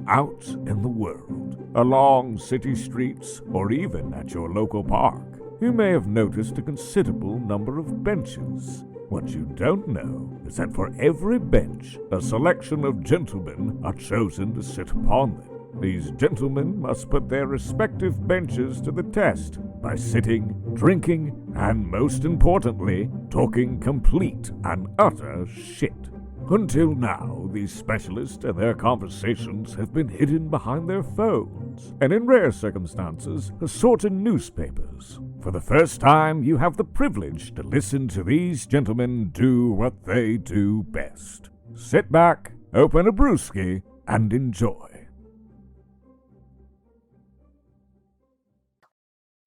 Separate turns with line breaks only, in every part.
out in the world, along city streets, or even at your local park, you may have noticed a considerable number of benches. What you don't know is that for every bench, a selection of gentlemen are chosen to sit upon them. These gentlemen must put their respective benches to the test by sitting, drinking, and most importantly, talking complete and utter shit. Until now, these specialists and their conversations have been hidden behind their phones, and in rare circumstances, assorted newspapers. For the first time, you have the privilege to listen to these gentlemen do what they do best. Sit back, open a brewski, and enjoy.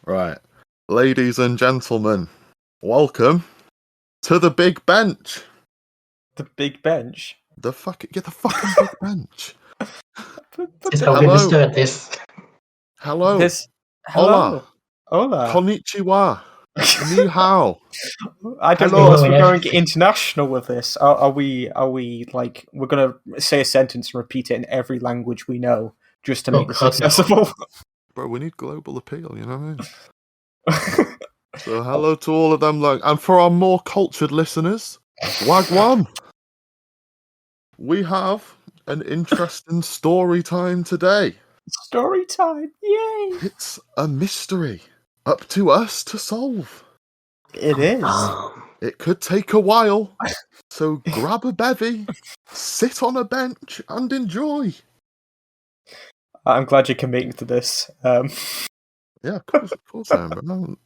Right. Ladies and gentlemen, welcome to the big bench.
The big bench?
The fucking big bench.
How we understood this.
Hello.
Hello.
Hola. Konnichiwa. Ni hao.
I don't know if we're going international with this. Are we like, we're going to say a sentence and repeat it in every language we know just to make this accessible?
Bro, we need global appeal, you know what I mean? So hello to all of them, and for our more cultured listeners, wagwan. We have an interesting story time today.
Story time, yay!
It's a mystery up to us to solve.
It is.
It could take a while, so grab a bevy, sit on a bench, and enjoy.
I'm glad you're committing to this.
Yeah, of course I am, bro.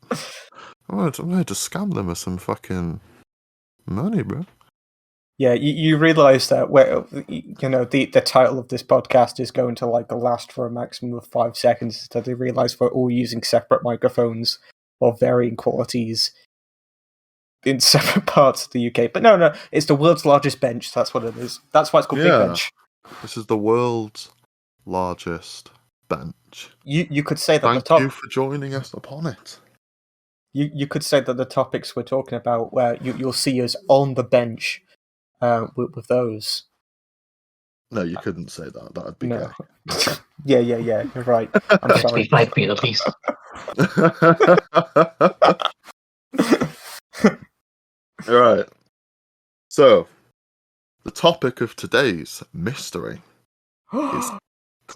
I'm going to scam them with some fucking money, bro.
Yeah, you realise that the title of this podcast is going to last for a maximum of 5 seconds. That they realise we're all using separate microphones of varying qualities in separate parts of the UK. But no, it's the world's largest bench. That's what it is. That's why it's called Big Bench.
This is the world's largest bench.
You could say that.
Thank you for joining us upon it.
You could say that the topics we're talking about, where you'll see us on the bench. With those.
No, you couldn't say that. That'd be
no. Yeah. You're right. I'm sorry.
5 feet at least.
All right. So, the topic of today's mystery is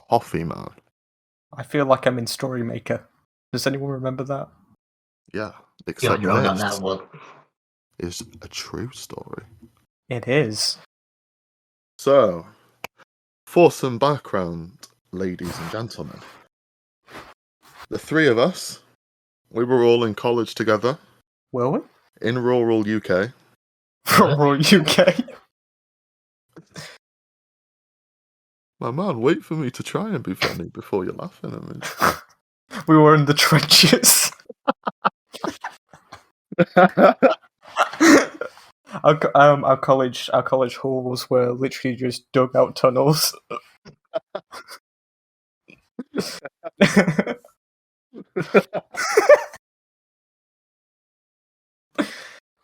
Coffee Man.
I feel like I'm in Storymaker. Does anyone remember that?
Yeah, except
you're on that one.
Is a true story.
It is.
So, for some background, ladies and gentlemen, the three of us, we were all in college together.
Were we?
In rural UK.
Rural UK?
My man, wait for me to try and be funny before you're laughing at me.
We were in the trenches. Our college halls were literally just dug out tunnels.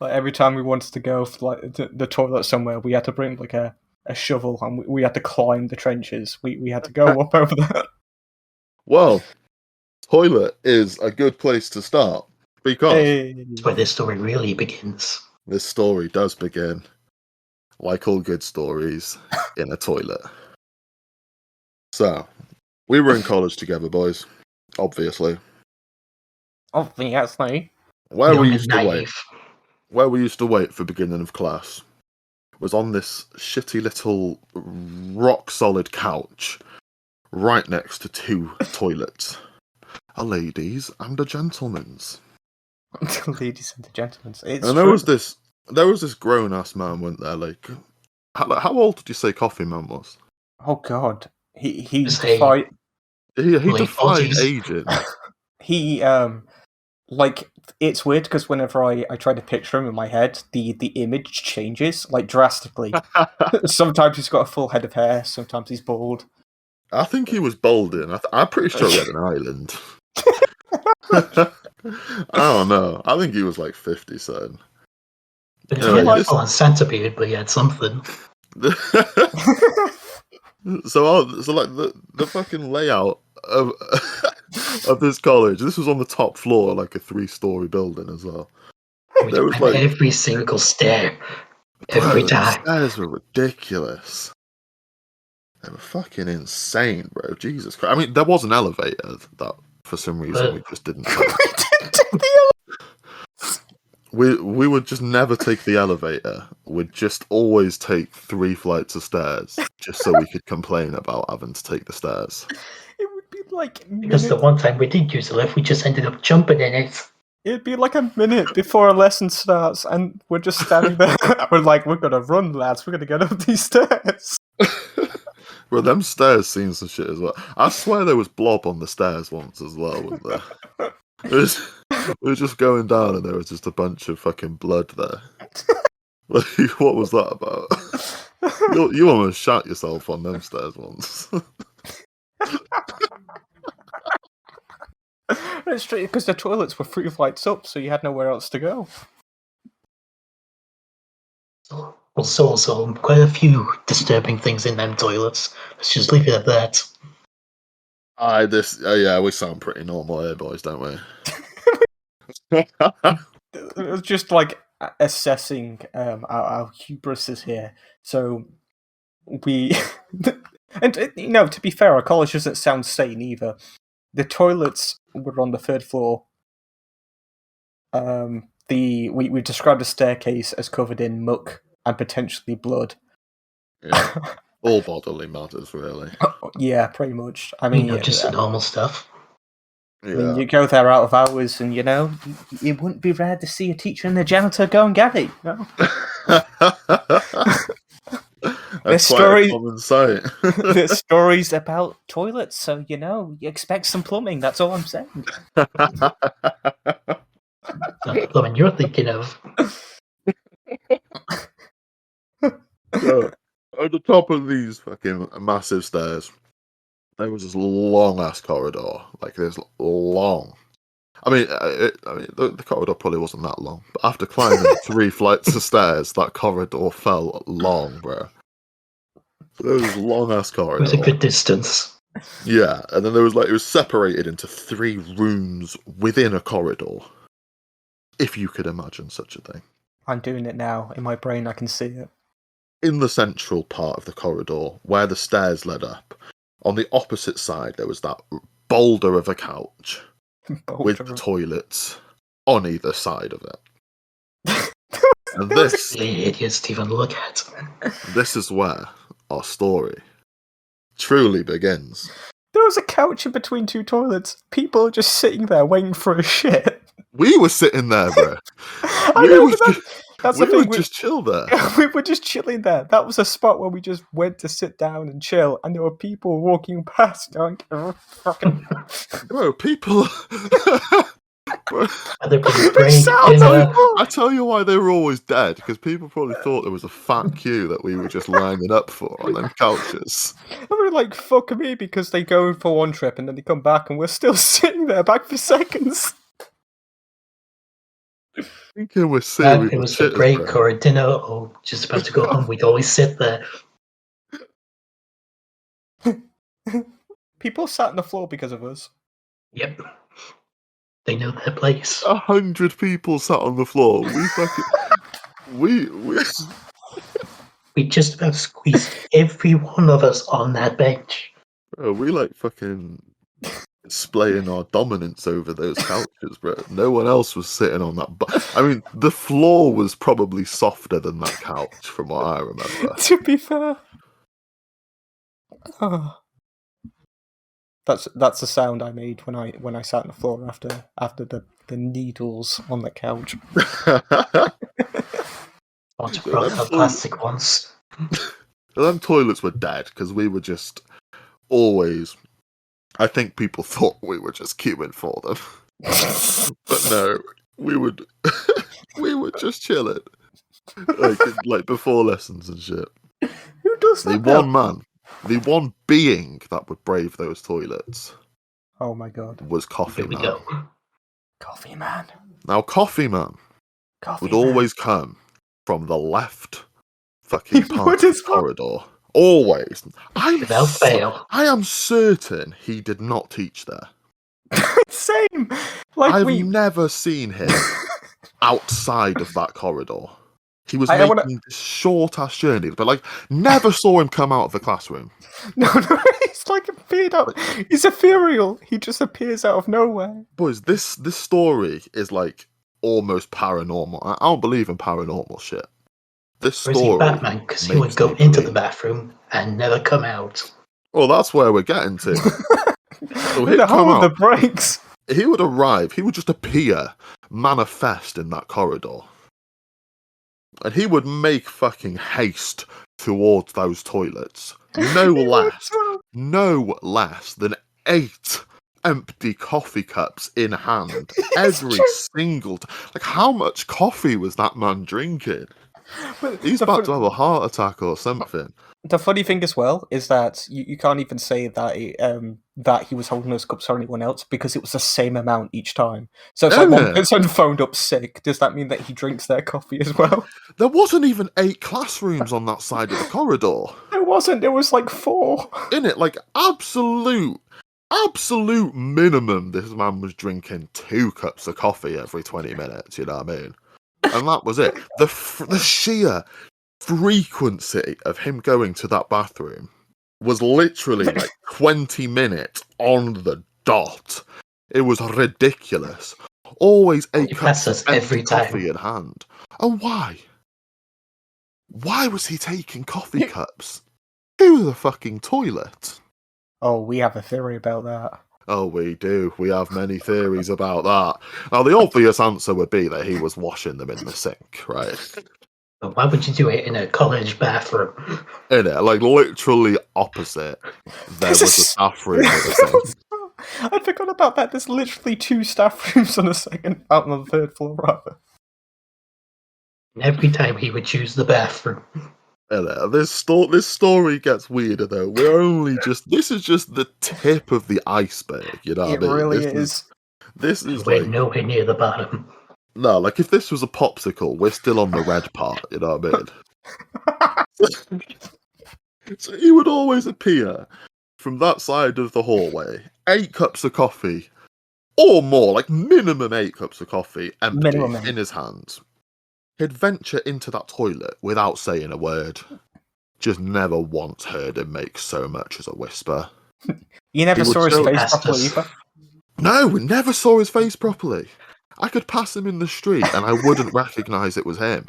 Every time we wanted to go for the toilet somewhere, we had to bring a shovel and we had to climb the trenches. We had to go up over there.
Well, toilet is a good place to start because
that's where this story really begins.
This story does begin, like all good stories, in a toilet. So, we were in college together, boys. Obviously.
Obviously.
Where we used to wait for beginning of class was on this shitty little rock-solid couch right next to 2 toilets. A ladies' and a gentleman's.
Ladies and the gentlemen's.
And there was this grown ass man went there. How old did you say Coffee Man was?
Oh God, he defied.
He defied aging.
He it's weird because whenever I try to picture him in my head, the image changes drastically. Sometimes he's got a full head of hair. Sometimes he's bald.
I think he was balding. I'm pretty sure he had an island. I don't know. I think he was 50, son.
He had a centipede, but he had something.
So like the fucking layout of of this college. This was on the top floor, like a 3-story building as well.
We
There was
climbed
like
every single stair, every
the
time.
stairs were ridiculous. They were fucking insane, bro. Jesus Christ. I mean, there was an elevator that for some reason we just didn't take.
We didn't take the
We would just never take the elevator. We'd just always take 3 flights of stairs, just so we could complain about having to take the stairs.
It would be like
Because the one time we did use the lift, we just ended up jumping in it.
It'd be like a minute before a lesson starts, and we're just standing there. We're like, we're gonna run, lads. We're gonna get up these stairs.
Well, them stairs seen some shit as well. I swear there was blob on the stairs once as well, wasn't there? We were just going down and there was just a bunch of fucking blood there. Like, what was that about? You almost shot yourself on them stairs once.
It's straight because the toilets were 3 flights up, so you had nowhere else to go.
So quite a few disturbing things in them toilets. Let's just leave it at that.
Yeah, we sound pretty normal here, boys, don't we?
It was just like assessing our hubris here. So we, and to be fair, our college doesn't sound sane either. The toilets were on the 3rd floor. We described the staircase as covered in muck and potentially blood.
Yeah, all bodily matters, really.
Yeah, pretty much. I mean,
Just the normal stuff.
Yeah.
I mean, you go there out of hours, and it wouldn't be rare to see a teacher and the janitor go and get it. You know?
That's quite a common sight.
There's stories about toilets, so you expect some plumbing. That's all I'm saying.
The plumbing you're thinking of.
So, at the top of these fucking massive stairs, there was this long ass corridor, like this long. I mean, the corridor probably wasn't that long, but after climbing 3 flights of stairs, that corridor felt long, bro. So there was this long ass corridor.
It was a good distance.
Yeah, and then it was separated into 3 rooms within a corridor. If you could imagine such a thing.
I'm doing it now. In my brain, I can see it.
In the central part of the corridor, where the stairs led up, on the opposite side, there was that boulder of a couch with toilets on either side of it. And this
Really idiots to even look at.
This is where our story truly begins.
There was a couch in between 2 toilets. People are just sitting there waiting for a shit.
We were sitting there, bro.
That's the thing.
We would just chill there.
We were just chilling there. That was a spot where we just went to sit down and chill, and there were people walking past going, fucking...
Bro, people...
I
tell you why they were always dead, because people probably thought there was a fat queue that we were just lining up for on them couches.
And we're like, fuck me, because they go for one trip and then they come back and we're still sitting there back for seconds.
Thinking we're serious.
It was for break or a dinner or just about to go home. We'd always sit there.
People sat on the floor because of us.
Yep. They know their place.
100 people sat on the floor. We
just about squeezed every one of us on that bench.
Bro, we like fucking displaying our dominance over those couches, bro. No one else was sitting on that. I mean, the floor was probably softer than that couch, from what I remember.
To be fair. Oh. That's the sound I made when I sat on the floor after the needles on the couch.
Plastic ones.
Them toilets were dead because we were just always. I think people thought we were just queuing for them, but no, we would just chill it, like before lessons and shit.
Who does that?
The one being that would brave those toilets.
Oh my god.
Was Coffee Man.
Go.
Coffee Man.
Now Coffee Man would always come from the left fucking part of the corridor Always.
Without fail.
I am certain he did not teach there.
Same. Like
I've never seen him outside of that corridor. He was making this short-ass journey, but like never saw him come out of the classroom.
No, he's like appeared out. He's ethereal. He just appears out of nowhere.
Boys, this story is like almost paranormal. I don't believe in paranormal shit. This story.
Or is he Batman? Because he would go into the bathroom and never come out.
Well, that's where we're getting to. So he'd come out.
The brakes.
He would arrive. He would just appear, manifest in that corridor. And he would make fucking haste towards those toilets. No less than 8 empty coffee cups in hand. Every single time. Like, how much coffee was that man drinking? He's about to have a heart attack or something.
The funny thing as well is that you can't even say that that he was holding those cups or anyone else, because it was the same amount each time. So it's like one person phoned up sick. Does that mean that he drinks their coffee as well?
There wasn't even 8 classrooms on that side of the corridor.
There wasn't. There was like 4.
In it, like absolute minimum, this man was drinking 2 cups of coffee every 20 minutes, you know what I mean? And that was it. The sheer frequency of him going to that bathroom was literally like 20 minutes on the dot. It was ridiculous. Always 8 cups of empty coffee in hand. And why? Why was he taking coffee cups to the fucking toilet?
Oh, we have a theory about that.
Oh, we do. We have many theories about that. Now, the obvious answer would be that he was washing them in the sink, right?
But why would you do it in a college bathroom?
In it, like literally opposite, there was a staff room at the sink.
I forgot about that. There's literally 2 staff rooms on the third floor, rather.
And every time he would choose the bathroom.
This story gets weirder though. This is just the tip of the iceberg, you know what I mean?
It really is.
This is
We're
like
nowhere near the bottom.
No, like if this was a popsicle, we're still on the red part, you know what I mean? So he would always appear from that side of the hallway, 8 cups of coffee, or more, like minimum 8 cups of coffee, empty in his hands. He'd venture into that toilet without saying a word. Just never once heard him make so much as a whisper.
You never saw his face properly either?
No, we never saw his face properly. I could pass him in the street and I wouldn't recognise it was him.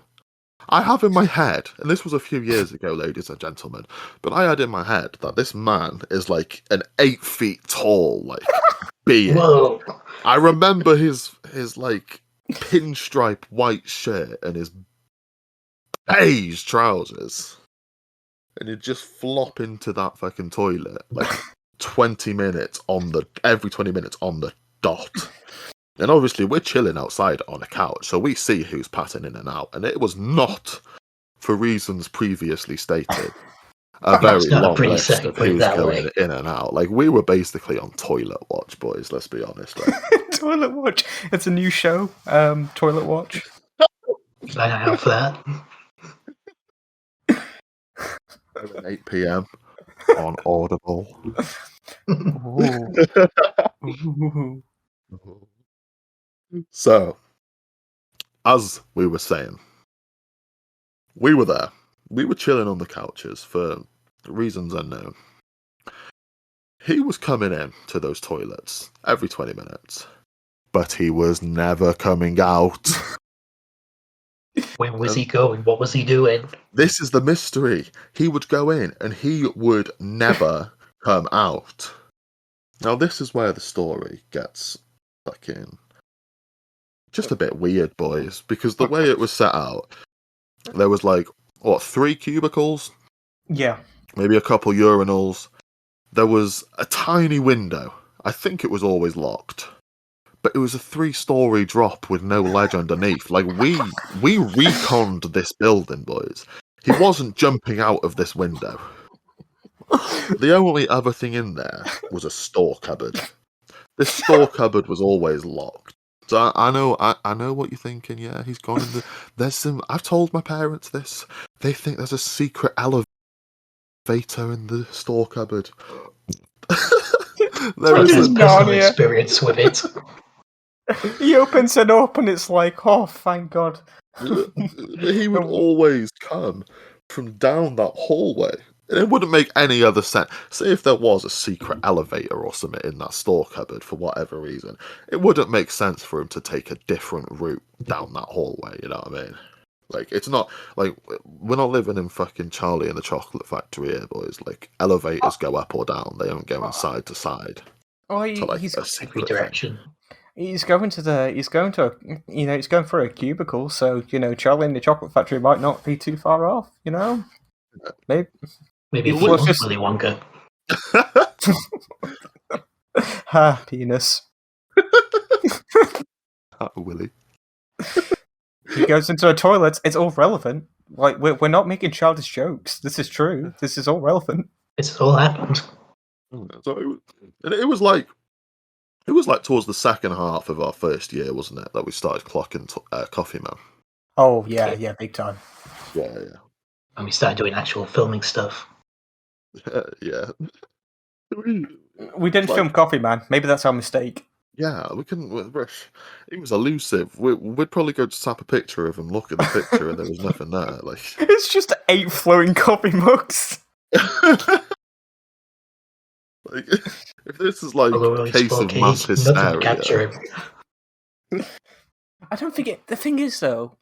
I have in my head, and this was a few years ago, ladies and gentlemen, but I had in my head that this man is like an 8 feet tall, like, being.
Whoa.
I remember his like pinstripe white shirt and his beige trousers, and he'd just flop into that fucking toilet like 20 minutes every 20 minutes on the dot. And obviously we're chilling outside on a couch, so we see who's passing in and out, and it was not, for reasons previously stated, a very long list of who's going in and out. Like, we were basically on toilet watch, boys, let's be honest. Right?
Toilet watch. It's a new show, Toilet Watch.
Can I have that?
8 p.m. on Audible.
Ooh.
So, as we were saying, we were there. We were chilling on the couches for reasons unknown. He was coming in to those toilets every 20 minutes, but he was never coming out.
Where was he going? What was he doing?
This is the mystery. He would go in and he would never come out. Now, this is where the story gets fucking just a bit weird, boys, because the way it was set out, there was like, 3 cubicles?
Yeah.
Maybe a couple urinals. There was a tiny window. I think it was always locked. But it was a 3-story drop with no ledge underneath. Like, we reconned this building, boys. He wasn't jumping out of this window. The only other thing in there was a store cupboard. This store cupboard was always locked. So I know what you're thinking. Yeah, he's gone in the. There's some. I've told my parents this. They think there's a secret elevator elevator in the store cupboard.
There is
is
personal
Narnia.
experience with it.
He opens it up and it's like, oh, thank God.
He would always come from down that hallway. And it wouldn't make any other sense. Say if there was a secret elevator or something in that store cupboard for whatever reason, it wouldn't make sense for him to take a different route down that hallway, you know what I mean? Like, it's not, like, we're not living in fucking Charlie and the Chocolate Factory here, boys. Like, elevators go up or down, they don't go side to side.
Oh,
To, like,
he's
a
Every
secret
direction.
he's going for a cubicle, so Charlie and the Chocolate Factory might not be too far off. Maybe
Maybe
It
if you
was
want
just-
Willy Wonka.
ha penis.
Willy.
He goes into a toilet. It's all relevant. Like we're not making childish jokes. This is true. This is all relevant.
It's all happened.
So it was like towards the second half of our first year, wasn't it, that we started clocking Coffee Man.
Oh yeah, big time.
Yeah.
And we started doing actual filming stuff.
Yeah.
We didn't film Coffee Man. Maybe that's our mistake.
Yeah, we couldn't. It was elusive. We'd probably go to snap a picture of him, look at the picture, and there was nothing there. Like,
It's just 8 flowing coffee mugs.
like, if this is like
Although
a
it's
case of
4K,
mass
nothing to capture
hysteria.
him.
I don't think it. The thing is, though,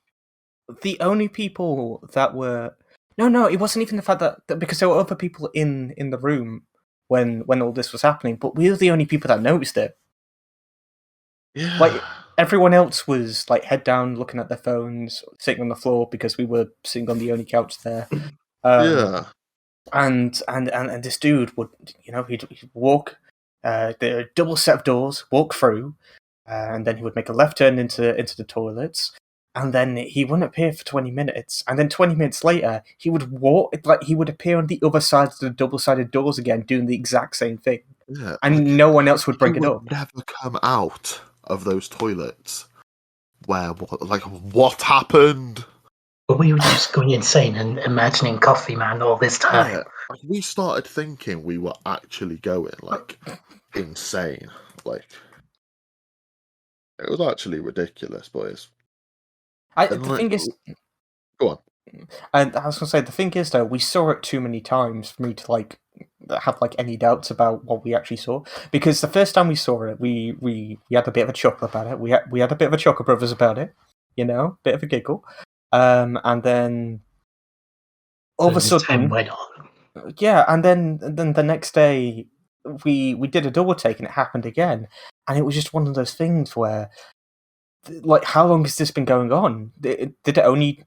the only people that were no, it wasn't even the fact that because there were other people in the room when all this was happening, but we were the only people that noticed it.
Yeah.
Like everyone else was like head down, looking at their phones, sitting on the floor because we were sitting on the only couch there.
Yeah.
And this dude would, he'd walk the double set of doors, walk through, and then he would make a left turn into the toilets, and then he wouldn't appear for 20 minutes, and then 20 minutes later he would walk, like he would appear on the other side of the double-sided doors again, doing the exact same thing,
Yeah.
and no one else would bring
He
it
would
up.
never come out of those toilets. What happened?
But we were just going insane and imagining Coffee Man all this time.
Yeah, like, we started thinking we were actually going like insane. Like, it was actually ridiculous, boys.
The thing is,
Go on.
and I was gonna say, the thing is though, we saw it too many times for me to like have like any doubts about what we actually saw. Because the first time we saw it, we had a bit of a chuckle about it. We had a bit of a chuckle brothers about it, bit of a giggle. And then all of a sudden,
time went on.
yeah, and then the next day we did a double take and it happened again, and it was just one of those things where, like, how long has this been going on? Did it only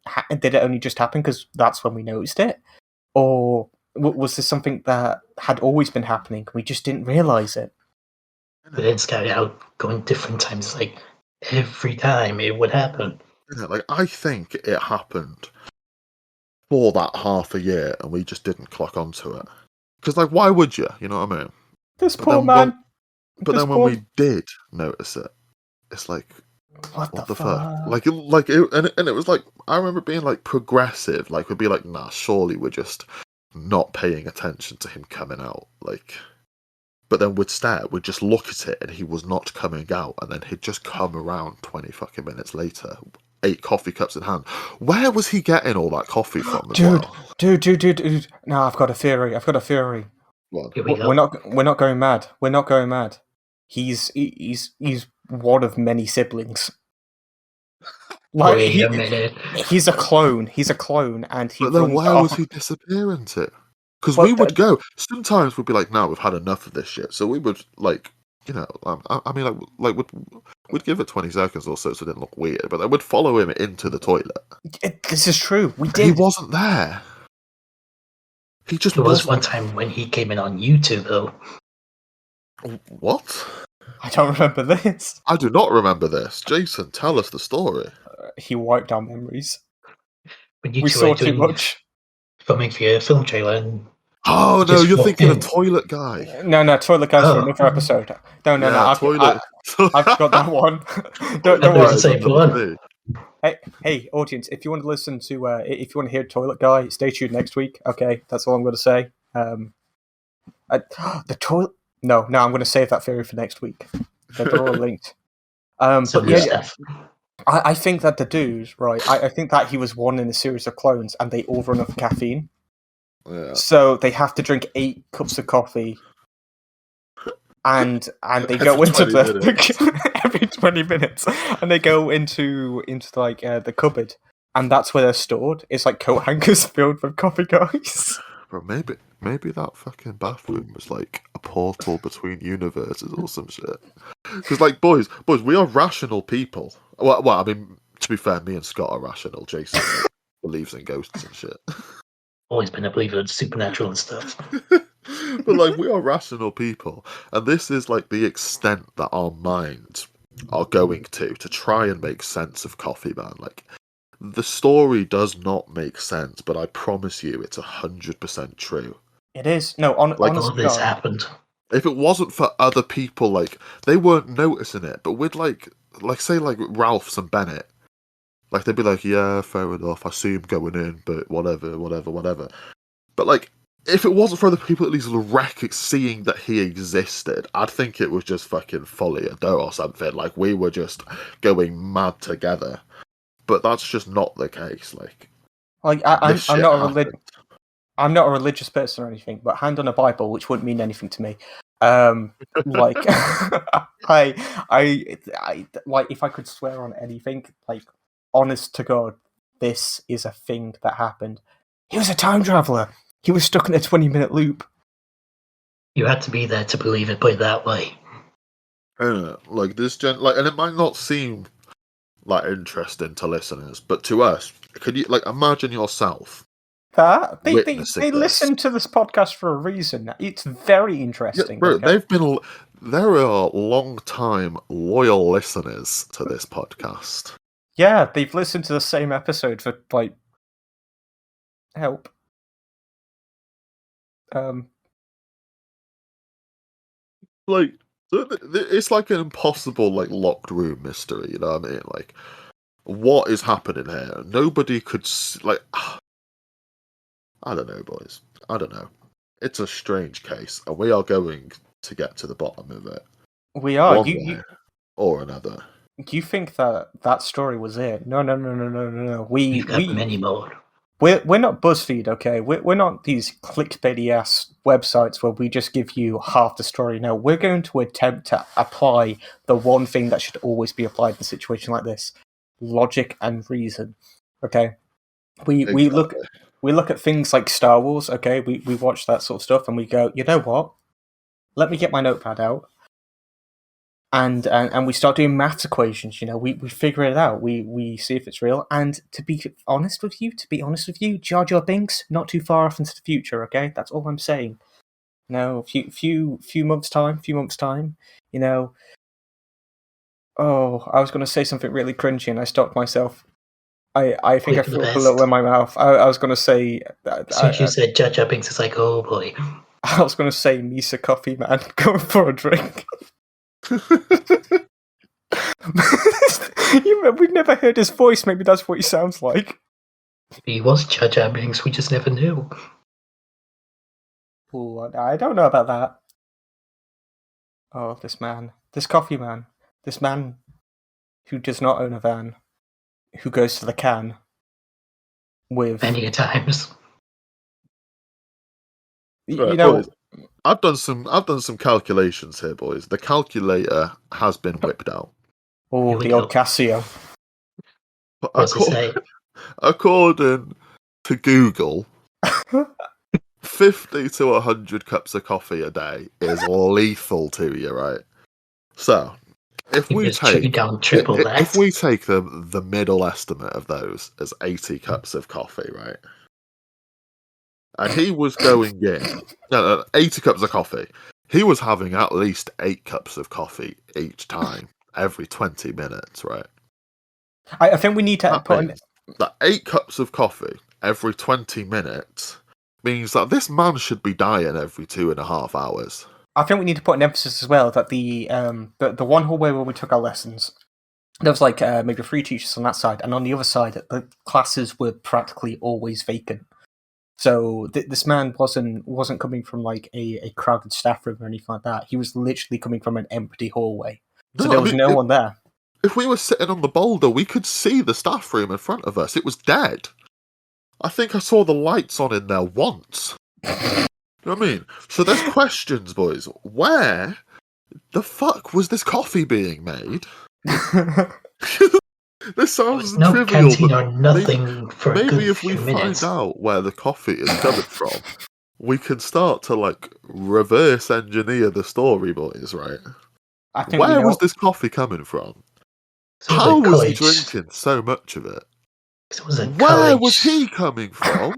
just happen because that's when we noticed it, or was this something that had always been happening? We just didn't realize it.
But then started out going different times, like every time it would happen.
Yeah, like, I think it happened for that half a year and we just didn't clock onto it. Because, like, why would you? You know what I mean?
This
But
poor
then
man.
But then when we did notice it, it's like,
what
the
fuck?
fuck? Like it was like, I remember being like progressive. Like, we'd be like, nah, surely we're just not paying attention to him coming out. Like, but then we'd just look at it, and he was not coming out, and then he'd just come around 20 fucking minutes later, 8 coffee cups in hand. Where was he getting all that coffee from?
Dude. No, I've got a theory.
What?
Here we go.
We're not going mad. We're not going mad. He's one of many siblings. Like,
Wait a minute.
he's a clone. And he.
But then
runs
where
off.
was he disappearing to? Because
Well,
we would go. Sometimes we'd be like, "No, we've had enough of this shit." So we would like, I mean, we'd give it 20 seconds or so it didn't look weird. But then we'd follow him into the toilet.
This is true. We did.
He wasn't there. He just
There was
wasn't.
one time when he came in on YouTube, though.
What?
I don't remember this.
I do not remember this. Jason, tell us the story.
He wiped our memories.
When you
We
two
saw
were
too
doing
much.
filming for your film trailer, and
Oh no,
Just
you're
walked
thinking
in.
of Toilet Guy.
No, Toilet Guys for
Oh.
another episode. No.
Toilet.
I've got that one. don't
That was
worry.
the same one.
Hey, audience! If you want to listen to, if you want to hear Toilet Guy, stay tuned next week. Okay, that's all I'm going to say. The toilet. No, I'm going to save that theory for next week. They're all linked.
So
But
much
yeah,
stuff.
I think that the dude, right? I think that he was one in a series of clones, and they all run off caffeine.
Yeah.
So they have to drink 8 cups of coffee, and they go
Every
into
20 minutes.
every 20 minutes, and they go into like the cupboard, and that's where they're stored. It's like coat hangers filled with coffee, guys.
Bro, maybe that fucking bathroom was like a portal between universes or some shit. Because, like, boys, we are rational people. Well, I mean, to be fair, me and Scott are rational. Jason believes in ghosts and shit.
Always been a believer in supernatural and stuff.
But, like, we are rational people. And this is, like, the extent that our minds are going to try and make sense of Coffee Man. Like, the story does not make sense, but I promise you it's 100% true.
It is. No,
Like,
All
honest
of
to
this
God.
happened.
If it wasn't for other people, like, they weren't noticing it, but with, like say, like, Ralph's and Bennett, like, they'd be like, yeah, fair enough, I see him going in, but whatever. But, like, if it wasn't for other people at least seeing that he existed, I'd think it was just fucking folly a dough or something. Like, we were just going mad together. But that's just not the case. Like
I'm
this shit
not
happened.
I'm not a religious person or anything, but hand on a Bible, which wouldn't mean anything to me. Like I like if I could swear on anything, like honest to God, this is a thing that happened. He was a time traveler. He was stuck in a 20-minute loop.
You had to be there to believe it, put it that way.
Like this and it might not seem like interesting to listeners, but to us, could you like imagine yourself
That
witnessing
they
this?
listen to this podcast for a reason. It's very interesting.
Bro,
Okay?
there are long-time loyal listeners to this podcast.
Yeah, they've listened to the same episode for like help.
Like it's like an impossible like locked room mystery. You know what I mean? Like what is happening here? Nobody could like. I don't know, boys. I don't know. It's a strange case, and we are going to get to the bottom of it.
We are.
One way or another.
You think that story was it? No.
We've got many more.
We're not BuzzFeed, okay? We're not these clickbaity ass websites where we just give you half the story. No, we're going to attempt to apply the one thing that should always be applied in a situation like this: logic and reason. Okay, we look at things like Star Wars. Okay, we watch that sort of stuff and we go, you know what? Let me get my notepad out. And we start doing maths equations. You know, we figure it out. We see if it's real. And to be honest with you, Jar Jar Binks not too far off into the future. Okay, that's all I'm saying. You know, few months time. You know. Oh, I was going to say something really cringy, and I stopped myself. I think I threw up a little in my mouth. I was going to say.
As soon as you said Jar Jar Binks, it's like, oh boy.
I was going to say Misa Coffee Man going for a drink. We've never heard his voice. Maybe that's what he sounds like.
He was Jar Jar Binks. We just never knew.
Ooh, I don't know about that. Oh, this coffee man, this man who does not own a van, who goes to the can with
many a times.
You know, boys, I've done some calculations here, boys. The calculator has been whipped out.
Oh, the old Casio.
What's it say?
According to Google, 50 to 100 cups of coffee a day is lethal to you, right? So, if we take the middle estimate of those as 80 cups of coffee, right? And he was going in 80 cups of coffee. He was having at least 8 cups of coffee each time, every 20 minutes, right?
I think we need to put in
that 8 cups of coffee every 20 minutes means that this man should be dying every 2.5 hours.
I think we need to put an emphasis as well that the one hallway where we took our lessons, there was like maybe 3 teachers on that side, and on the other side, the classes were practically always vacant. So this man wasn't coming from like a crowded staff room or anything like that. He was literally coming from an empty hallway. So there was no one there.
If we were sitting on the boulder, we could see the staff room in front of us. It was dead. I think I saw the lights on in there once. You know what I mean? So there's questions, boys. Where the fuck was this coffee being made? This sounds
no
trivial,
canteen or nothing for a
maybe
good
if we
few minutes.
find out where the coffee is coming from, we can start to like reverse engineer the story, boys. Right?
I think
Where was this coffee coming from?
So it
How
a
was he
college.
drinking so much of it?
It was a
Where
college.
was he coming from?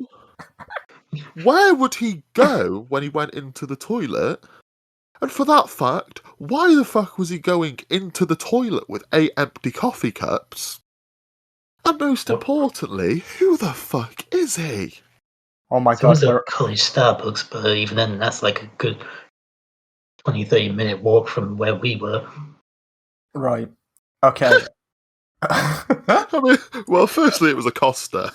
Where would he go when he went into the toilet? And for that fact, why the fuck was he going into the toilet with 8 empty coffee cups? And most importantly, who the fuck is he?
Oh my
So it
god,
was a college Starbucks, but even then, that's like a good 20-30 minute walk from where we were.
right. Okay.
I mean, well, firstly, it was a Costa.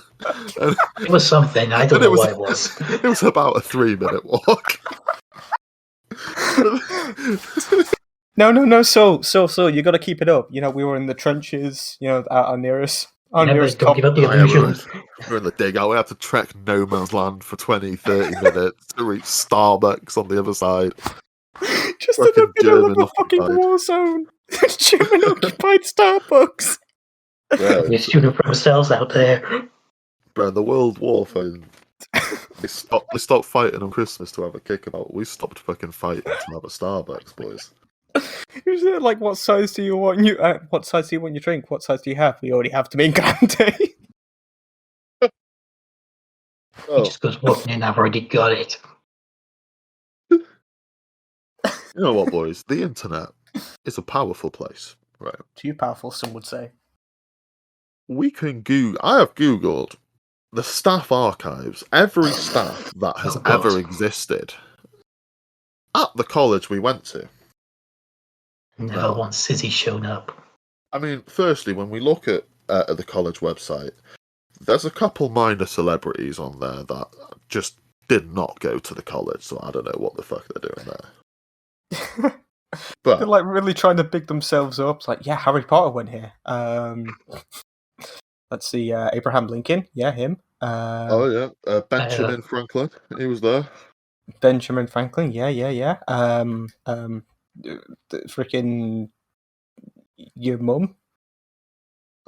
And,
It was something, I don't know what it was.
It was about a 3-minute walk.
No. So you got to keep it up. You know, we were in the trenches. You know, our nearest
Don't
cop.
give up the illusion.
We're in the dig out. We had to trek no man's land for 20-30 minutes to reach Starbucks on the other side.
Just in the middle of a fucking war zone. German occupied Starbucks.
Bro,
We're shooting for ourselves out there.
bro, the World War thing. They stopped fighting on Christmas to have a kickabout. We stopped fucking fighting to have a Starbucks, boys.
Is it like, what size do you want? What size do you want your drink? What size do you have? We already have to make grande.
He just goes walking in, I've already got it.
You know what, boys? The internet is a powerful place, right?
Too powerful, some would say.
We can I have Googled the staff archives, every staff that has ever existed at the college we went to.
Never once has he shown up.
I mean, firstly, when we look at the college website, there's a couple minor celebrities on there that just did not go to the college, so I don't know what the fuck they're doing there. But
they're like really trying to big themselves up. It's like, yeah, Harry Potter went here. Let's see, Abraham Lincoln, yeah, him.
Benjamin Franklin, he was there.
Benjamin Franklin, yeah. Freaking your mum.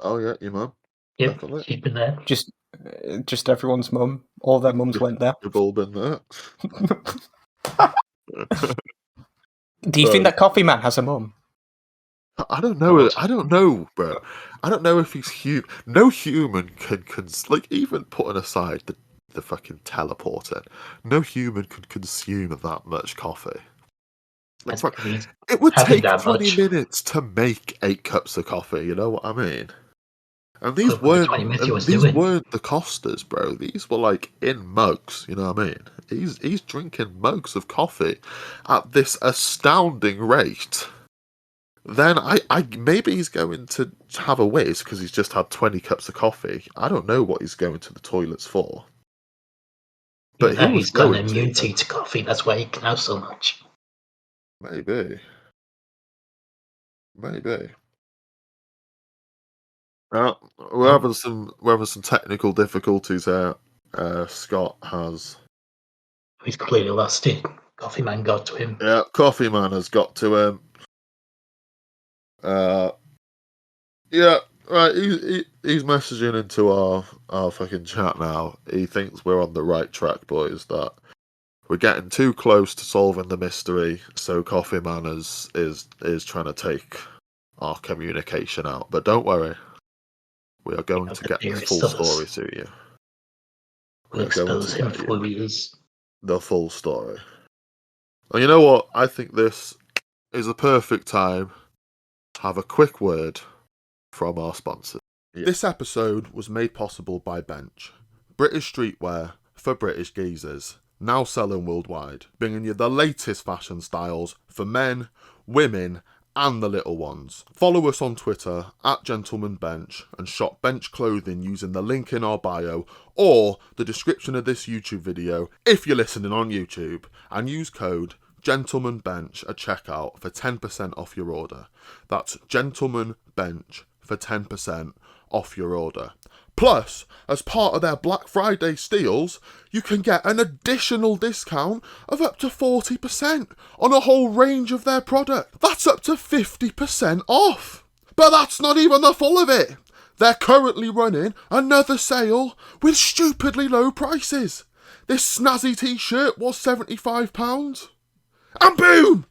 Oh yeah, your mum.
Yep, she's been there.
Just everyone's mum. All their mums went there.
We've all been there.
Do you think that Coffee Man has a mum?
I don't know. I don't know, bro. I don't know if he's human. No human can like, even putting aside the fucking teleporter, no human could consume that much coffee. Like, it would take 20 minutes to make 8 cups of coffee. You know what I mean? And these weren't the Costas, bro. These were like in mugs. You know what I mean? He's drinking mugs of coffee at this astounding rate. Then I maybe he's going to have a whiz because he's just had 20 cups of coffee. I don't know what he's going to the toilets for. But
he's got an immunity to coffee. That's why he can have so much.
Maybe. We're having some technical difficulties here. Scott has.
He's clearly lost it. Coffee Man got to him.
Yeah, Coffee Man has got to him. Yeah, right. He's messaging into our fucking chat now. He thinks we're on the right track, boys. That we're getting too close to solving the mystery. So Coffee Man is trying to take our communication out. But don't worry, we are going to get the full story to you.
We'll expose him for who he is.
The full story. And you know what? I think this is a perfect time to have a quick word from our sponsors. This episode was made possible by Bench, British streetwear for British geezers, now selling worldwide, bringing you the latest fashion styles for men, women, and the little ones. Follow us on Twitter @GentlemanBench and shop bench clothing using the link in our bio or the description of this YouTube video if you're listening on YouTube, and use code GentlemanBench at checkout for 10% off your order. That's GentlemanBench for 10% off your order. Plus, as part of their Black Friday steals, you can get an additional discount of up to 40% on a whole range of their product. That's up to 50% off. But that's not even the full of it. They're currently running another sale with stupidly low prices. This snazzy t-shirt was £75. And boom!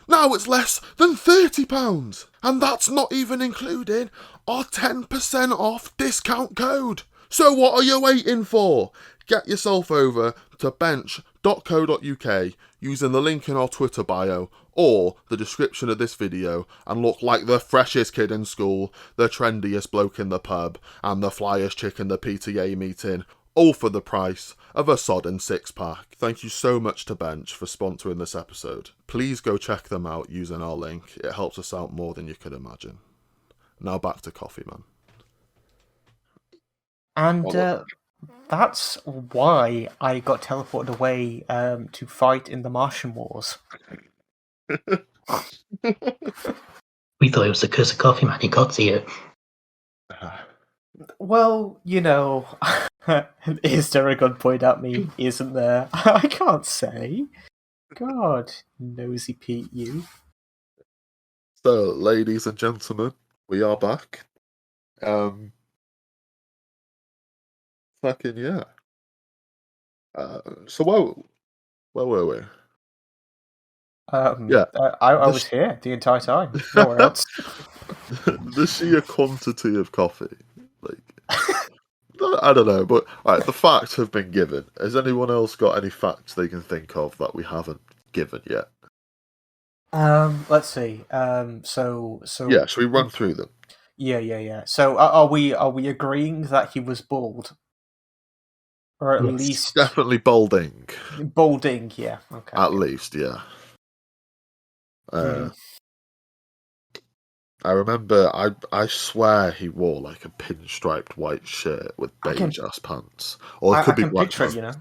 Now it's less than £30. And that's not even including our 10% off discount code. So what are you waiting for? Get yourself over to bench.co.uk using the link in our Twitter bio or the description of this video and look like the freshest kid in school, the trendiest bloke in the pub, and the flyest chick in the PTA meeting, all for the price of a sodden 6-pack. Thank you so much to Bench for sponsoring this episode. Please go check them out using our link. It helps us out more than you could imagine. Now back to Coffee Man.
And that's why I got teleported away to fight in the Martian Wars.
We thought it was the curse of Coffee Man. He got to you.
Well, is there a good point at me? Isn't there? I can't say. God, nosy Pete, you.
So, ladies and gentlemen, we are back. Fucking yeah. So where were we?
Yeah, I was here the entire time. Nowhere else.
The sheer quantity of coffee, I don't know, but alright, the facts have been given. Has anyone else got any facts they can think of that we haven't given yet?
Let's see. So
yeah, should we run through them?
Yeah. So are we agreeing that he was bald, or at least
definitely balding?
Balding, yeah. Okay.
At least, yeah. I remember, I swear he wore like a pinstriped white shirt with beige ass pants. Or it could be black.
Picture it,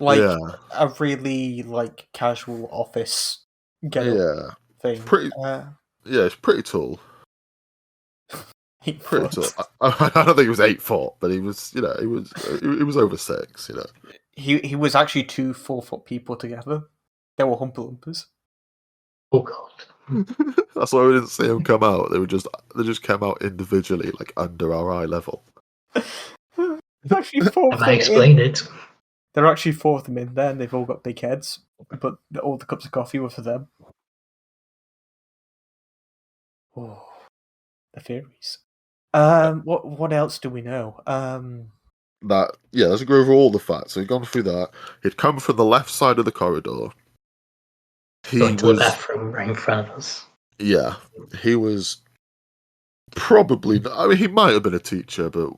like a really casual office get thing.
Pretty, it's pretty tall.
8
pretty
foot.
tall. I don't think he was 8 foot, but he was, he was over 6.
He was actually 2 4-foot people together. They were Humpa Lumpers.
Oh god.
That's why we didn't see them come out. They just came out individually, under our eye level.
Actually 4
Have I explained it?
There are actually 4 of them in there, and they've all got big heads. But all the cups of coffee were for them. Oh, the theories. What else do we know?
Let's go over all the facts. So we've gone through that. He'd come from the left side of the corridor.
Going to the bathroom right in front of us.
Yeah, he was probably. I mean, he might have been a teacher, but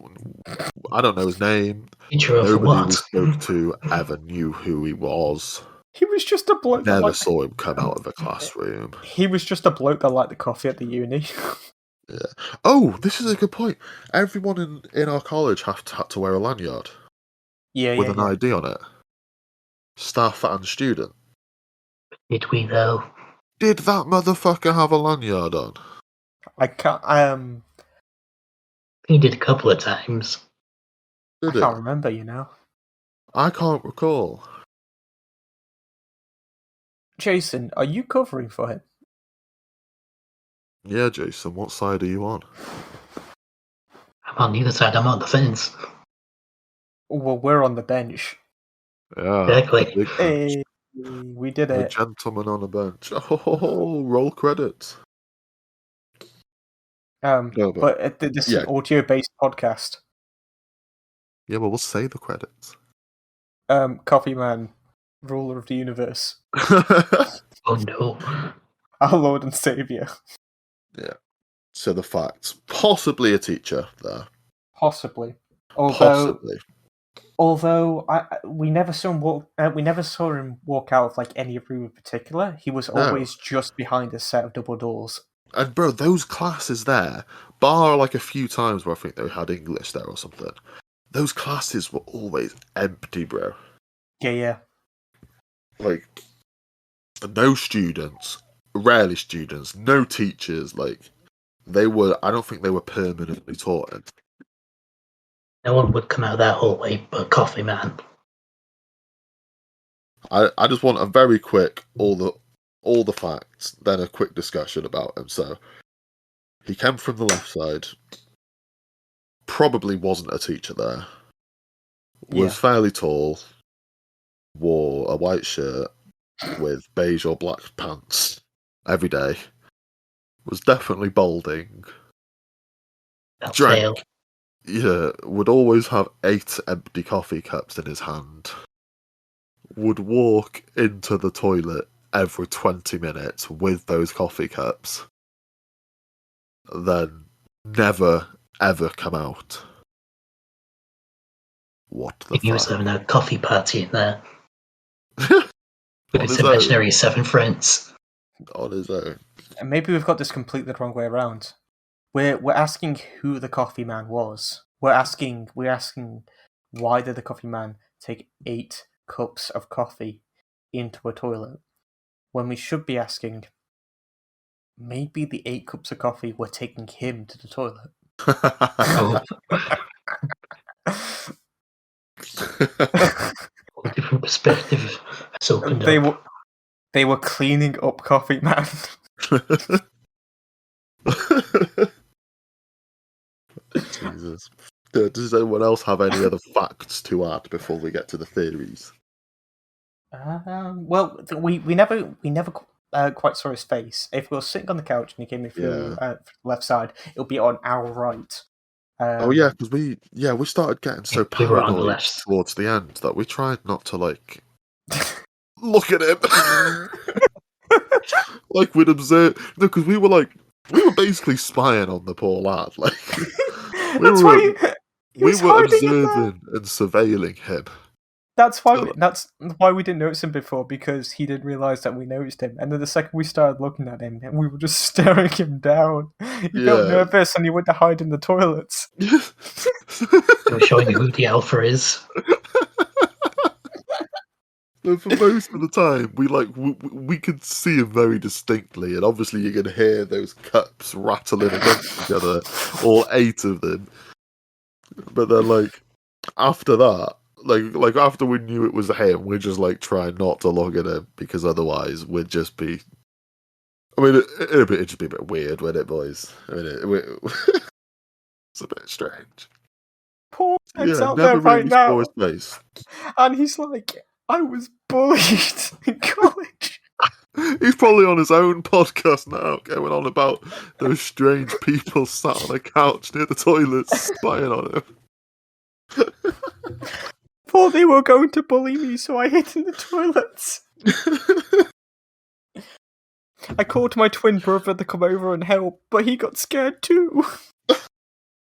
I don't know his name.
Teacher of
Nobody
what?
we spoke to ever knew who he was.
He was just a bloke.
Never saw him come out of a classroom.
He was just a bloke that liked the coffee at the uni.
Yeah. Oh, this is a good point. Everyone in our college had to wear a lanyard. With an ID on it. Staff and student.
Did we though?
Did that motherfucker have a lanyard on?
I can't.
He did a couple of times.
Did
I can't remember.
I can't recall.
Jason, are you covering for him?
Yeah, Jason. What side are you on?
I'm on the other side. I'm on the fence.
Well, we're on the bench.
Yeah,
exactly.
Hey, we did it.
A gentleman on a bench. Oh, roll credits.
But this is an audio-based podcast.
Yeah, but we'll say the credits.
Coffee Man, ruler of the universe.
Oh no.
Our Lord and Saviour.
Yeah. So the facts. Possibly a teacher there.
Possibly.
Possibly.
Although we never saw him walk. We never saw him walk out of like any room in particular. He was
No.
always just behind a set of double doors.
And bro, those classes there, bar like a few times where I think they had English there or something, those classes were always empty, bro.
Yeah.
Like, no students, rarely students, no teachers. Like, I don't think they were permanently taught it.
No one would come out of that hallway but Coffee Man.
I just want a very quick all the facts, then a quick discussion about him. So he came from the left side, probably wasn't a teacher there, was fairly tall, wore a white shirt with beige or black pants every day, was definitely balding, drank, would always have 8 empty coffee cups in his hand, would walk into the toilet every 20 minutes with those coffee cups, then never ever come out. What the
He was
fuck?
having a coffee party in there with his imaginary 7 friends.
On his own.
And maybe we've got this completely the wrong way around. We're asking who the Coffee Man was. We're asking why did the Coffee Man take 8 cups of coffee into a toilet, when we should be asking, maybe the 8 cups of coffee were taking him to the toilet.
A different perspective has opened up.
They were cleaning up Coffee Man.
Jesus. Does anyone else have any other facts to add before we get to the theories?
Well, we never quite saw his face. If we were sitting on the couch and he came in through the left side, it'll be on our right.
Because we started getting so paranoid towards the end that we tried not to like look at him. Like we'd observe, because we were basically spying on the poor lad. Like we were observing and surveilling him.
That's why we didn't notice him before, because he didn't realise that we noticed him. And then the second we started looking at him, we were just staring him down. He felt nervous and he went to hide in the toilets.
They were showing who the alpha is.
But for most of the time, we could see him very distinctly, and obviously you can hear those cups rattling against each other, all 8 of them. But then, after that, after we knew it was him, we just trying not to look at him, because otherwise we'd just be. I mean, it'd just be a bit weird, wouldn't it, boys? I mean, it's a bit strange.
Paul is out there right now,
his face.
And he's like, I was bullied in college.
He's probably on his own podcast now, going on about those strange people sat on a couch near the toilets spying on him.
Thought they were going to bully me, so I hid in the toilets. I called my twin brother to come over and help, but he got scared too.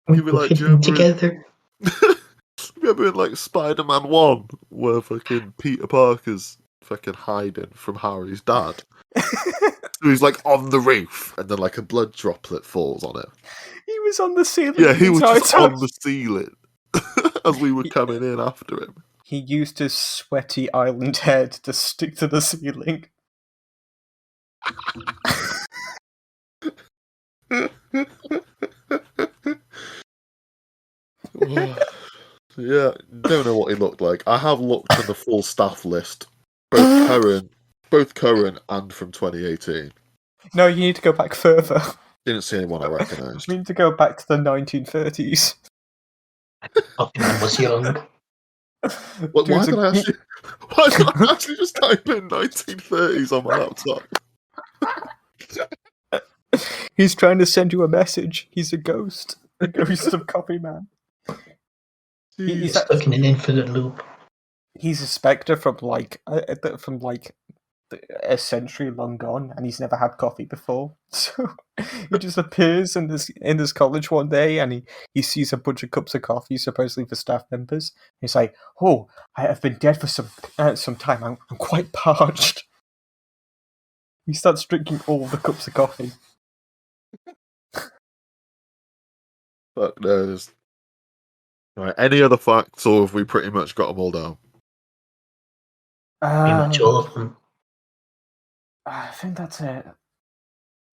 You'd be like,
together.
Remember in Spider-Man 1, where fucking Peter Parker's fucking hiding from Harry's dad? So he's on the roof, and then a blood droplet falls on him.
He was on the ceiling.
Yeah, he was just on the ceiling as we were coming in after him.
He used his sweaty island head to stick to the ceiling.
Yeah, don't know what he looked like. I have looked at the full staff list, both current and from 2018.
No, you need to go back further.
Didn't see anyone I recognised.
You need to go back to the 1930s.
Optimum was young.
Why did I actually just type in 1930s on my laptop?
He's trying to send you a message. He's a ghost. The ghost of Coffee Man.
He's stuck in an infinite loop.
He's a spectre from a century long gone, and he's never had coffee before. So he just appears in this college one day, and he sees a bunch of cups of coffee, supposedly for staff members. He's like, "Oh, I have been dead for some time. I'm quite parched." He starts drinking all the cups of coffee.
Fuck knows. Right, any other facts, or have we pretty much got them all down?
Pretty much all of them.
I think that's it.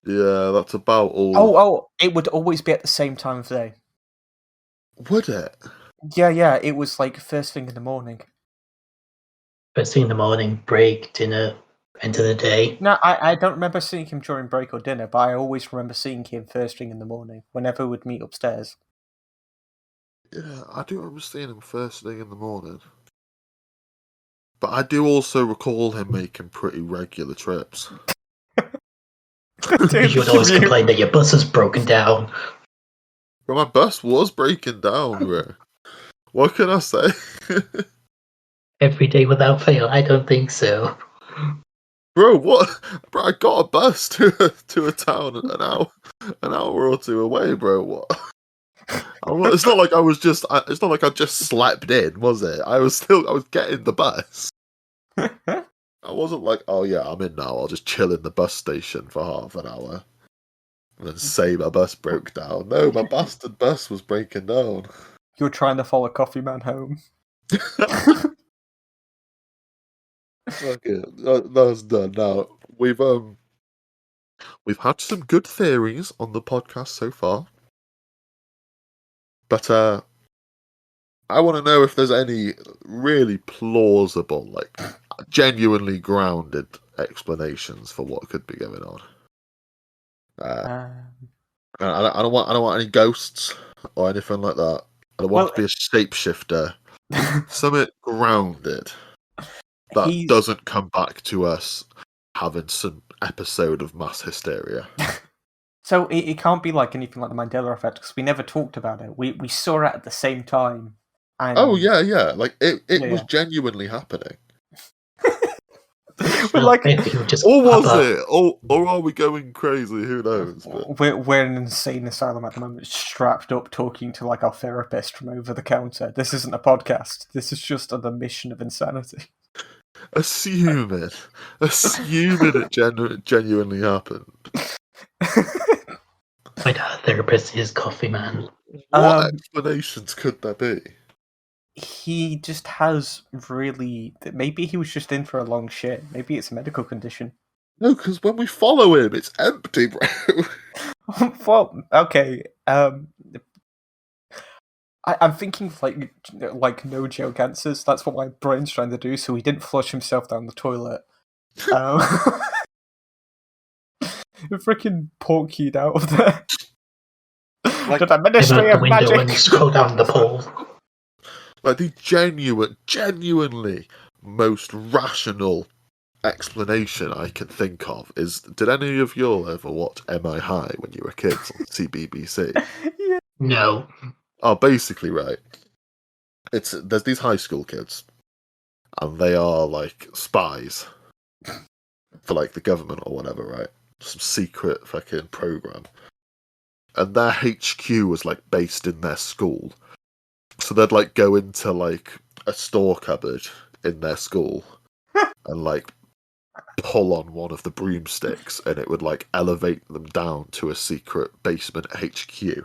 Yeah, that's about all.
Oh, it would always be at the same time of day.
Would it?
Yeah, it was like first thing in the morning.
First thing in the morning, break, dinner, end of the day.
No, I don't remember seeing him during break or dinner, but I always remember seeing him first thing in the morning, whenever we'd meet upstairs.
Yeah, I do remember seeing him first thing in the morning. But I do also recall him making pretty regular trips.
You would always complain that your bus is broken down.
But my bus was breaking down, bro. What can I say?
Every day without fail, I don't think so.
Bro, what? Bro, I got a bus to a town an hour or two away, bro. What? It's not like I was just. It's not like I just slept in, was it? I was getting the bus. I wasn't like, oh yeah, I'm in now. I'll just chill in the bus station for half an hour, and then say my bus broke down. No, my bastard bus was breaking down.
You're trying to follow Coffee Man home.
Okay, that's done. Now we've had some good theories on the podcast so far, but I want to know if there's any really plausible, like genuinely grounded explanations for what could be going on. I don't want any ghosts or anything like that. I don't want to be a shapeshifter. Something grounded that doesn't come back to us having some episode of mass hysteria.
So it can't be like anything like the Mandela effect, because we never talked about it. We saw it at the same time. And
oh yeah, like it was genuinely happening.
We're like,
or was it? Or are we going crazy? Who knows? But...
We're in an insane asylum at the moment, strapped up, talking to like our therapist from over the counter. This isn't a podcast. This is just an admission of insanity.
Assume it genuinely happened.
My therapist is Coffee Man.
What explanations could there be?
He just has really... Maybe he was just in for a long shit. Maybe it's a medical condition.
No, because when we follow him, it's empty, bro.
Well, okay. I'm thinking like no joke answers. That's what my brain's trying to do. So he didn't flush himself down the toilet. Freaking pork-keyed out of there.
Like,
the Ministry of Magic.
And scroll down the pole.
Like the genuinely most rational explanation I can think of is: did any of you all ever watch MI High when you were kids on CBBC?
Yeah.
No.
Oh, basically, right. There's these high school kids, and they are like spies for like the government or whatever, right? Some secret fucking program, and their HQ was like based in their school. So they'd like go into like a store cupboard in their school and like pull on one of the broomsticks, and it would like elevate them down to a secret basement HQ.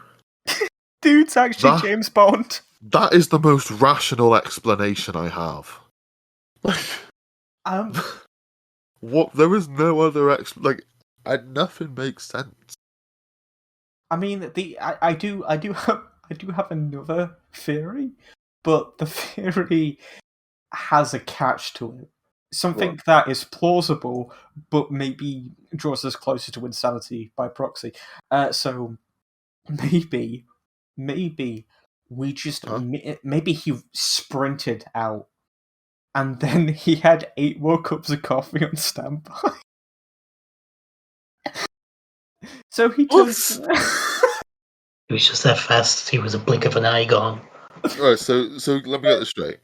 Dude's actually James Bond.
That is the most rational explanation I have. What? There is no other nothing makes sense.
I mean, I do have another theory, but the theory has a catch to it. Something that is plausible, but maybe draws us closer to insanity by proxy. So maybe we just maybe he sprinted out, and then he had 8 more cups of coffee on standby. So he just...
He was just that fast. He was a blink of an eye gone.
Right, so let me get this straight.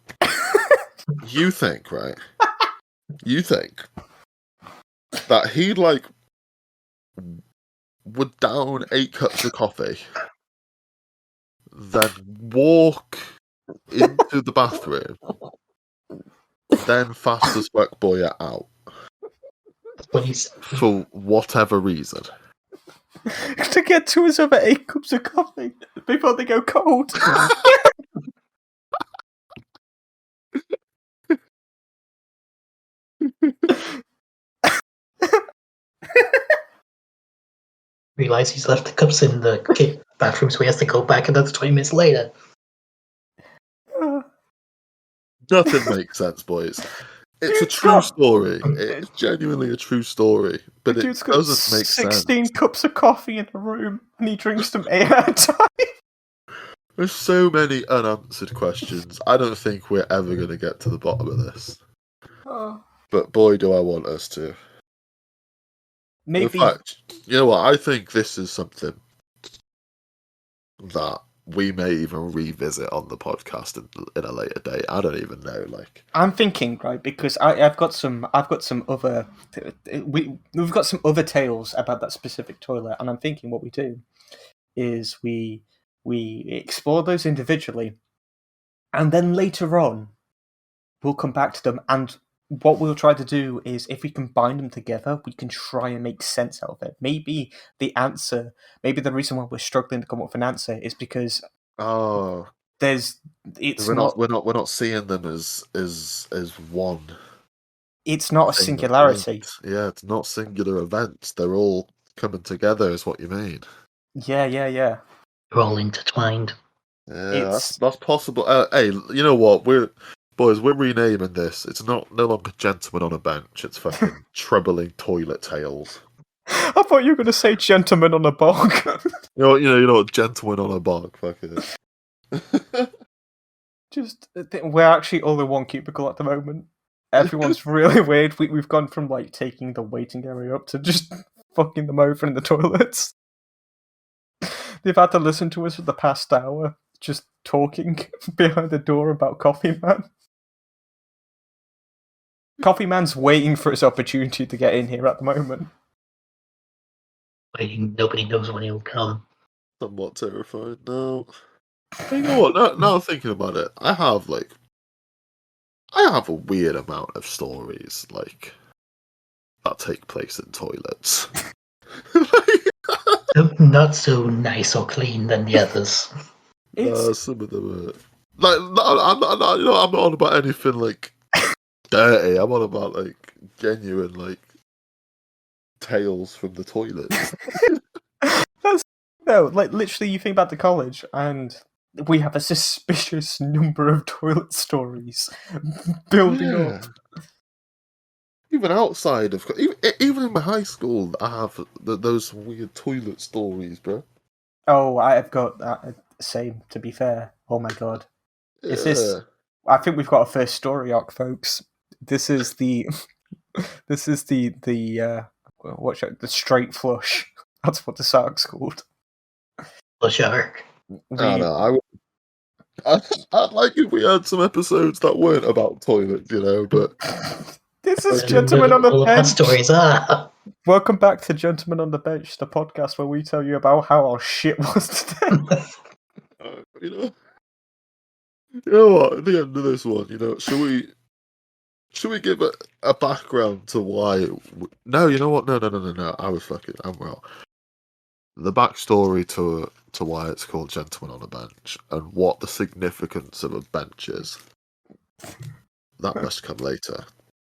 You think, right? You think that he like would down 8 cups of coffee, then walk into the bathroom, then fast as fuck boy it out
What he's
for whatever reason.
To get to his other 8 cups of coffee before they go cold.
realized he's left the cups in the bathroom, so he has to go back, and that's 20 minutes later.
Nothing makes sense, boys. It's a true story. It's genuinely a true story, but
The
it
dude's got
doesn't make
16
sense.
cups of coffee in a room, and he drinks them 8 at a time.
There's so many unanswered questions. I don't think we're ever going to get to the bottom of this.
Oh.
But boy, do I want us to.
Maybe.
In fact, you know what? I think this is something that we may even revisit on the podcast in a later date. I don't even know. Like,
I'm thinking, right, because I've got some other we've got some other tales about that specific toilet, and I'm thinking what we do is we explore those individually, and then later on we'll come back to them, and what we'll try to do is, if we combine them together, we can try and make sense out of it. Maybe the reason why we're struggling to come up with an answer is because
we're not seeing them as one.
It's not a
thing,
singularity.
right? Yeah, it's not singular events. They're all coming together, is what you mean.
Yeah.
They're all intertwined.
Yeah, that's possible. Hey, you know what? We're renaming this. It's no longer Gentleman on a Bench. It's fucking Troubling Toilet Tales.
I thought you were going to say Gentleman on a Bog.
You know what? Gentleman on a Bog. Fuck it.
Just, we're actually all in one cubicle at the moment. Everyone's really weird. We've gone from like taking the waiting area up to just fucking them over in the toilets. They've had to listen to us for the past hour, just talking behind the door about Coffee Man. Coffee Man's waiting for his opportunity to get in here at the moment.
Nobody knows when he'll come.
Somewhat terrified. No. You know what? Now thinking about it, I have a weird amount of stories like that take place in toilets.
Not so nice or clean than the others.
Some of them are like I'm not on about anything like dirty. I'm on about like genuine like tales from the toilets.
No, like literally, you think about the college, and we have a suspicious number of toilet stories building up.
Even outside of, even in my high school, I have those weird toilet stories, bro.
Oh, I've got that same. To be fair, oh my god, is this? I think we've got a first story arc, folks. This is the the straight flush. That's what the arc's called.
Flush arc.
I'd like if we had some episodes that weren't about toilets, but
this is Gentlemen on the Bench.
Stories are.
Welcome back to Gentlemen on the Bench, the podcast where we tell you about how our shit was today.
You know what? At the end of this one, should we give a background to why? No, you know what? No. I'm wrong. The backstory to why it's called Gentleman on a Bench and what the significance of a bench is. That must come later.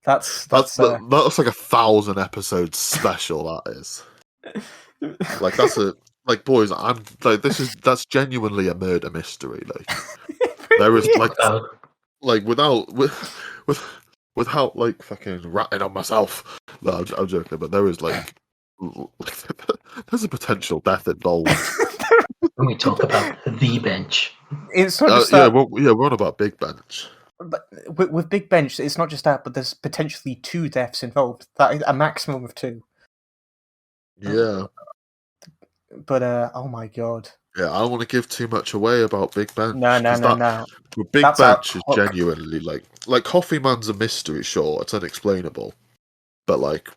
That's
like 1,000 episodes special. That is. Like boys. I'm like that's genuinely a murder mystery. Like there is without like fucking ratting on myself. No, I'm joking, but there is like there's a potential death involved.
When we talk about the bench,
it's not just that.
We're on about Big Bench.
But with Big Bench, it's not just that, but there's potentially 2 deaths involved. That is a maximum of 2.
Yeah.
But oh my god.
Yeah, I don't want to give too much away about Big Bench.
No.
Big Bench is genuinely like Coffee Man's a mystery, sure, it's unexplainable. But like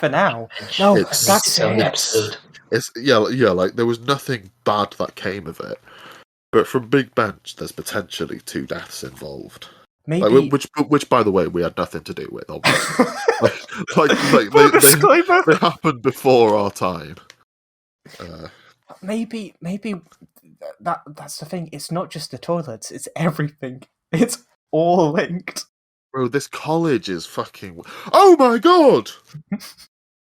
For now.
Bench.
No,
It's-
that's
its own
it.
episode.
It's like there was nothing bad that came of it, but from Big Bench, there's potentially 2 deaths involved.
Maybe.
Which, by the way, we had nothing to do with, obviously.
Disclaimer.
They happened before our time.
Maybe that's the thing. It's not just the toilets. It's everything. It's all linked.
Bro, this college is fucking. Oh my god!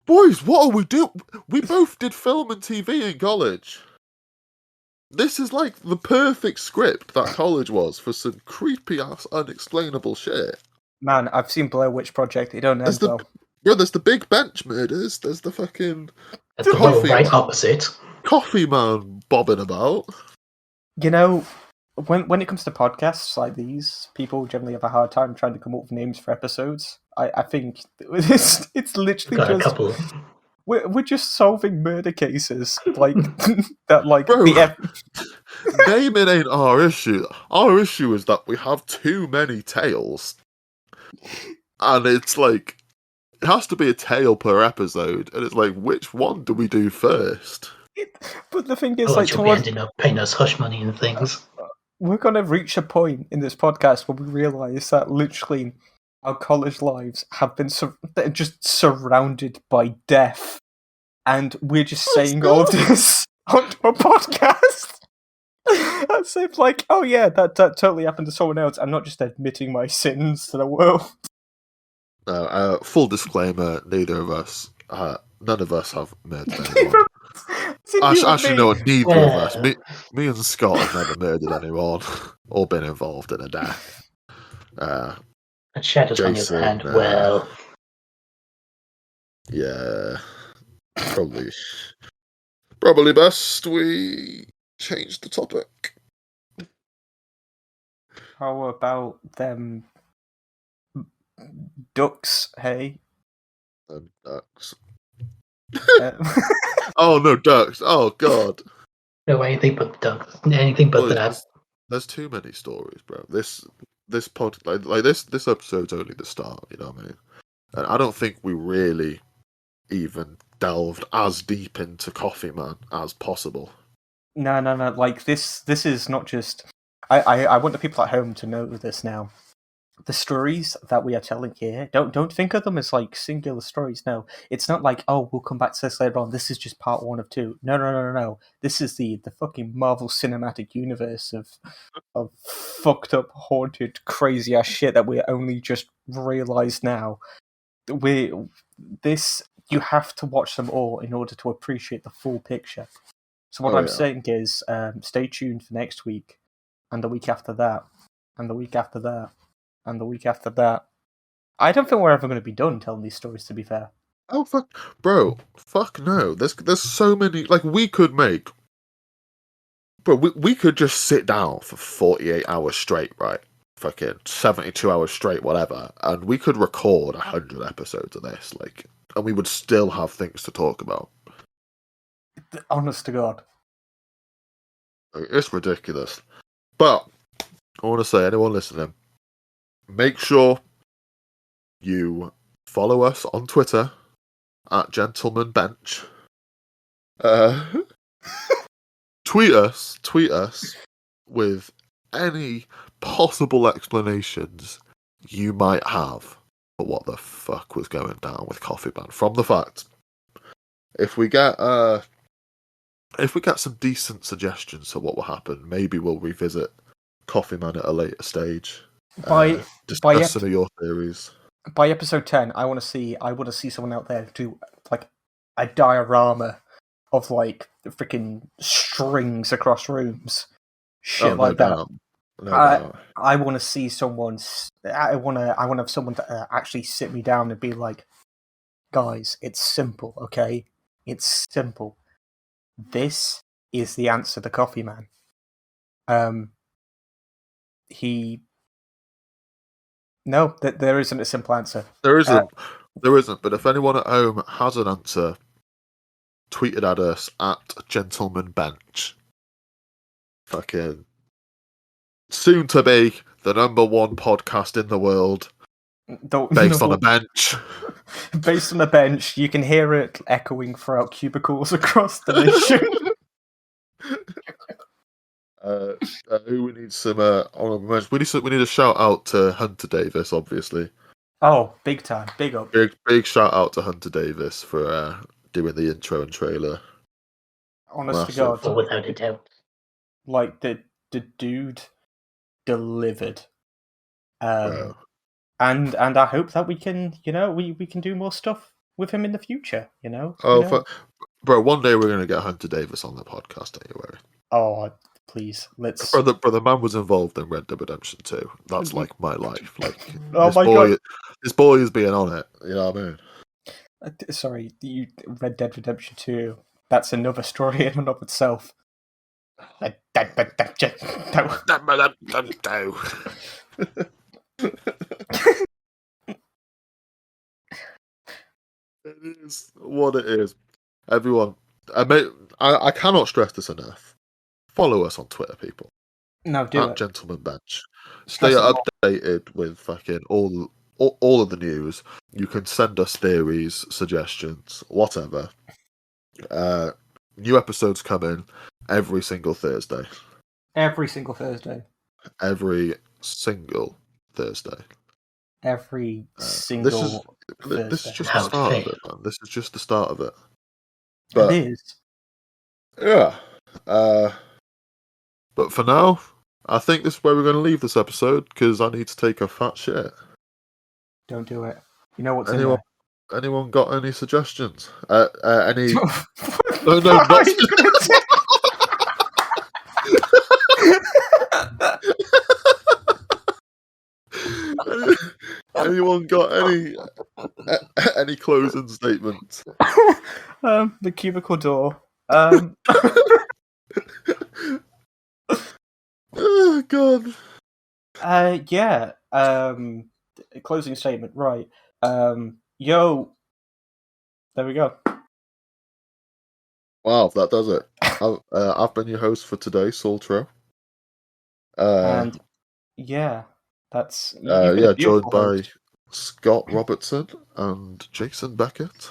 Boys, what are we doing? We both did film and TV in college. This is like the perfect script that college was for some creepy ass, unexplainable shit.
Man, I've seen Blair Witch Project. It don't end well.
Bro, there's the Big Bench murders. There's the fucking
At the
Coffee.
right opposite.
coffee man bobbing about.
You know, when it comes to podcasts like these, people generally have a hard time trying to come up with names for episodes. I think it's literally
Got a
just
couple.
we're just solving murder cases like that. Like
Bro.
the
Naming ain't our issue. Our issue is that we have too many tales. And it's like, it has to be a tale per episode. And it's like, which one do we do first?
but the thing is,
Oh,
like,
you'll be
towards
ending up paying us hush money and things.
we're gonna reach a point in this podcast where we realize that literally our college lives have been they're just surrounded by death, and we're just saying all of this onto a podcast. That's it. Like, oh yeah, that totally happened to someone else. I'm not just admitting my sins to the world.
Full disclaimer: none of us have murdered anyone. Actually, no, neither of us. Me and Scott have never murdered anyone or been involved in a death.
And Shadows on the
Jason,
other hand, well,
yeah, probably best we change the topic.
How about them ducks? Hey.
Ducks.
Uh,
Oh no, ducks! Oh god.
no anything but ducks. Anything but
Boys,
that.
There's too many stories, bro. This this episode's only the start. You know what I mean? And I don't think we really even delved as deep into Coffee Man as possible.
No. Like this is not just. I want the people at home to know this now. The stories that we are telling here, don't think of them as like singular stories. No, it's not like, oh, we'll come back to this later on. This is just part 1 of 2. No. This is the fucking Marvel Cinematic Universe of fucked up, haunted, crazy ass shit that we only just realised now. You have to watch them all in order to appreciate the full picture. So what I'm saying is, stay tuned for next week, and the week after that, and the week after that, and the week after that. I don't think we're ever going to be done telling these stories, to be fair.
Oh fuck, bro! Fuck no. There's so many. Like we could make. Bro, we could just sit down for 48 hours straight, right? Fucking 72 hours straight, whatever, and we could record 100 episodes of this, like, and we would still have things to talk about.
Honest to God.
It's ridiculous. But I want to say, anyone listening, make sure you follow us on Twitter at Gentleman Bench. Tweet us with any possible explanations you might have for what the fuck was going down with Coffee Man. From the fact, if we get some decent suggestions to what will happen, maybe we'll revisit Coffee Man at a later stage. Discuss some of your theories.
By episode 10, I want to see someone out there do like a diorama of like freaking strings across rooms, shit like that.
No doubt.
I want to see someone. I want to have someone to actually sit me down and be like, guys, it's simple, okay? It's simple. This is the answer to Coffee Man. No, there isn't a simple answer.
There isn't. But if anyone at home has an answer, tweet it at us at Gentleman Bench. Fucking soon to be the #1 podcast in the world. based on a bench.
Based on a bench, you can hear it echoing throughout cubicles across the nation.
Who we need some honorable mentions? We need a shout out to Hunter Davis, obviously.
Oh, big time, big up.
Big shout out to Hunter Davis for doing the intro and trailer.
Honest to
Massive.
God,
without a doubt.
like the dude delivered.
Bro.
And I hope that we can, we can do more stuff with him in the future.
Bro, one day we're gonna get Hunter Davis on the podcast. Don't you worry.
Oh, please, let's.
Bro, the man was involved in Red Dead Redemption 2. That's like my life. Like
Oh my God.
This boy is being on it. You know what I mean?
Sorry, Red Dead Redemption 2. That's another story in and of itself. Red Dead Redemption.
It is what it is. Everyone, I cannot stress this enough. Follow us on Twitter, people.
No, do
At
it.
Gentleman Bench.
Stress
Stay
it more.
updated with fucking all of the news. You can send us theories, suggestions, whatever. New episodes come in every single Thursday.
Every single Thursday.
Every single Thursday.
Every single Thursday.
This is just the start of it, man. This is just the start of it.
But, it is.
Yeah. But for now, I think this is where we're going to leave this episode because I need to take a fat shit.
Don't do it. You know what's in there.
Anyone got any suggestions? Any? No,
What
not.
are you gonna do?
Anyone got any closing statements?
The cubicle door.
Oh God.
Yeah. Closing statement. Right. Yo. There we go.
Wow, that does it. I've been your host for today, Saltro.
And yeah, that's you've been a
joined
beautiful
by
host
Scott Robertson and Jason Beckett,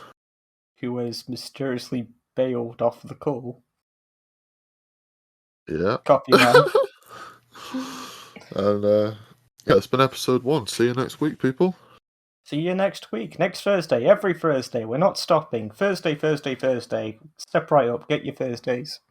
who was mysteriously bailed off the call.
Yeah.
Copy, man.
And yeah, it's been episode 1. See you next week, people.
See you next week. Next Thursday. Every Thursday. We're not stopping. Thursday. Step right up. Get your Thursdays.